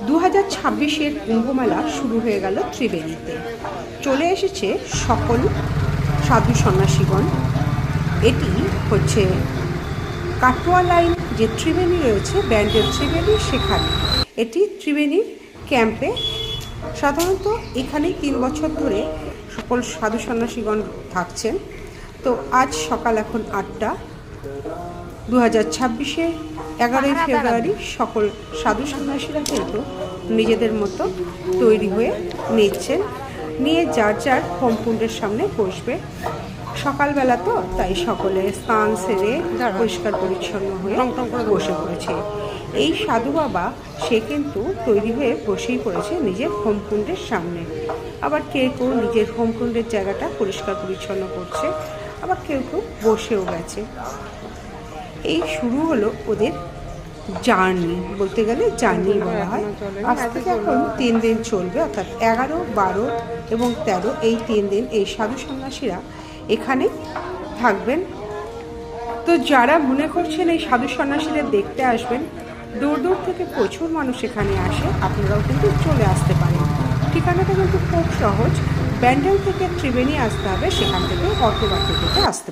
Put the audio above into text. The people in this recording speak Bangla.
2026-এর কুম্ভমেলা শুরু হয়ে গেল ত্রিবেণীতে। চলে এসেছে সকল সাধু সন্ন্যাসীগণ। এটি হচ্ছে কাটোয়া লাইন যে ত্রিবেণী রয়েছে, ব্যান্ডেল ত্রিবেণী, সেখানে এটি ত্রিবেণীর ক্যাম্পে। সাধারণত এখানেই 3 বছর ধরে সকল সাধু সন্ন্যাসীগণ থাকছেন। তো আজ সকাল এখন 8টা, 2026-এ 11ই ফেব্রুয়ারি সকল সাধু সন্ন্যাসীরা কিন্তু নিজেদের মতো তৈরি হয়ে নিচ্ছেন, নিয়ে যার যার হোমকুণ্ডের সামনে বসবে। সকালবেলা তো তাই সকলে স্নান সেরে পরিষ্কার পরিচ্ছন্ন হয়ে বসে পড়েছে। এই সাধু বাবা সে কিন্তু তৈরি হয়ে বসেই পড়েছে নিজের হোমকুণ্ডের সামনে। আবার কেউ কেউ নিজের হোমকুণ্ডের জায়গাটা পরিষ্কার পরিচ্ছন্ন করছে, আবার কেউ কেউ বসেও গেছে। এই শুরু হলো ওদের জার্নি, বলতে গেলে জার্নি বলা হয়। আজ থেকে এখন 3 দিন চলবে, অর্থাৎ 11, 12 এবং 13 এই 3 দিন এই সাধু সন্ন্যাসীরা এখানে থাকবেন। তো যারা মনে করছেন এই সাধু সন্ন্যাসীদের দেখতে আসবেন, দূর দূর থেকে প্রচুর মানুষ এখানে আসে, আপনারাও কিন্তু চলে আসতে পারেন। ঠিকানাটা কিন্তু খুব সহজ, ব্যান্ডেল থেকে ত্রিবেণী আসতে হবে, সেখান থেকে অটো বা টোটোতে আসতে পারেন।